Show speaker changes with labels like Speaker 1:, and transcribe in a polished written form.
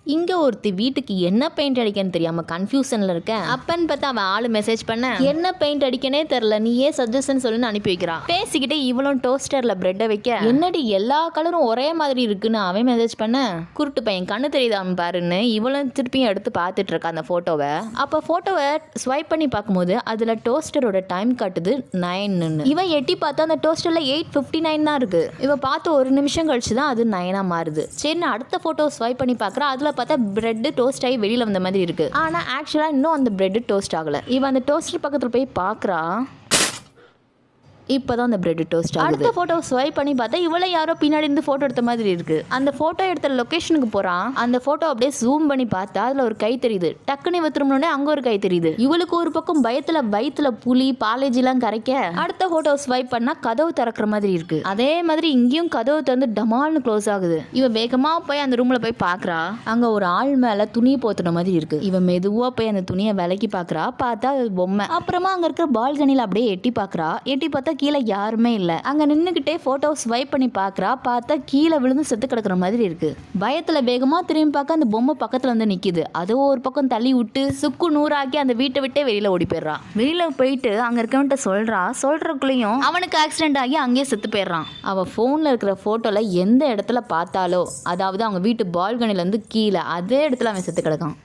Speaker 1: இங்க ஒருத்தி வீட்டுக்கு என்ன பெயிண்ட் அடிக்கன்னு தெரியாம கன்ஃபியூஷன்ல இருக்கேன். அப்பன்னு பார்த்தா அவன் ஆளு மெசேஜ் பண்ண என்ன பெயிண்ட் அடிக்கனே தெரியல, நீயே சஜஷன் சொல்லுன்னு அனுப்பி வைக்கிறான். பேசிக்கிட்டே இவளும் டோஸ்டர்ல பிரெட்டை வைக்க என்னடி எல்லா கலரும் ஒரே மாதிரி இருக்குன்னு அவன் மெசேஜ் பண்ண குருட்டு பையன் கண்ணு தெரியுதாம பாருன்னு இவளும் திருப்பியும் எடுத்து பார்த்துட்டு இருக்கா அந்த போட்டோவை. அப்ப போட்டோவை ஸ்வைப் பண்ணி பார்க்கும்போது அதுல டோஸ்டரோட டைம் காட்டுது 9. இவன் எட்டி பார்த்தா அந்த டோஸ்டர்ல 8:59 தான் இருக்கு. இவ பார்த்து ஒரு நிமிஷம் கழிச்சு தான் அது 9 மாறுது. சரி நான் அடுத்த போட்டோ ஸ்வைப் பண்ணி பார்க்குறேன். அதுல பார்த்தா பிரெட் டோஸ்ட் ஆகி வெளியில வந்த மாதிரி இருக்கு. ஆனா ஆக்சுவலா இன்னும் அந்த பிரெட் டோஸ்ட் ஆகல. இவன் அந்த டோஸ்டர் பக்கத்துல போய் பார்க்கறா. இப்போதான் அந்த பிரெட் டோஸ்ட் ஆகுது. அடுத்த போட்டோ ஸ்வைப் பண்ணி பார்த்தா இவளை யாரோ பின்னாடி இருந்து போட்டோ எடுத்த மாதிரி இருக்கு. அந்த போட்டோ எடுத்த லொகேஷனுக்கு போறான். அந்த போட்டோ அப்படியே ஜூம் பண்ணி பார்த்தா அதுல ஒரு கை தெரியுது. டக்குன்னு இவ திரும்பினோடனே அங்க ஒரு கை தெரியுது. இவளுக்கு ஒரு பக்கம் பயத்துல வயித்துல புளி பாலேஜி எல்லாம் கரைக்க அடுத்த போட்டோ ஸ்வைப் பண்ணா கதவு திறக்கிற மாதிரி இருக்கு. அதே மாதிரி இங்கேயும் கதவு திறந்து டமால்னு க்ளோஸ் ஆகுது. இவ வேகமா போய் அந்த ரூம்ல போய் பாக்குறா. அங்க ஒரு ஆள் மேல துணி போத்துன மாதிரி இருக்கு. இவ மெதுவா போய் அந்த துணியை விலைக்கு பாக்குறா. பார்த்தா அது பொம்மை. அப்புறமா அங்க இருக்கிற பால்கனில அப்படியே எட்டி பாக்குறா. எட்டி பார்த்தா கீழே யாருமே இல்ல. அங்க நின்னுகிட்டே போட்டோ ஸ்வைப் பண்ணி பாக்குறா. பார்த்தா கீழே விழுந்து செத்து கிடக்குற மாதிரி இருக்கு. பயத்துல வேகமா திரும்பி பார்க்க அந்த பொம்மை பக்கத்துல வந்து நிக்குது. அதை ஒரு பக்கம் தள்ளி விட்டு சுக்கு நூறாக்கி அந்த வீட்டை விட்டே வெளியில ஓடி போயிடுறான். வெளியில போயிட்டு அங்க இருக்கவன்ட்ட சொல்றக்குள்ளயும் அவனுக்கு ஆக்சிடென்ட் ஆகி அங்கேயே செத்து போயிடுறான். அவ போன்ல இருக்கிற போட்டோல எந்த இடத்துல பார்த்தாலோ, அதாவது அவங்க வீட்டு பால்கனில இருந்து கீழே அதே இடத்துல அவன் செத்து கிடக்கான்.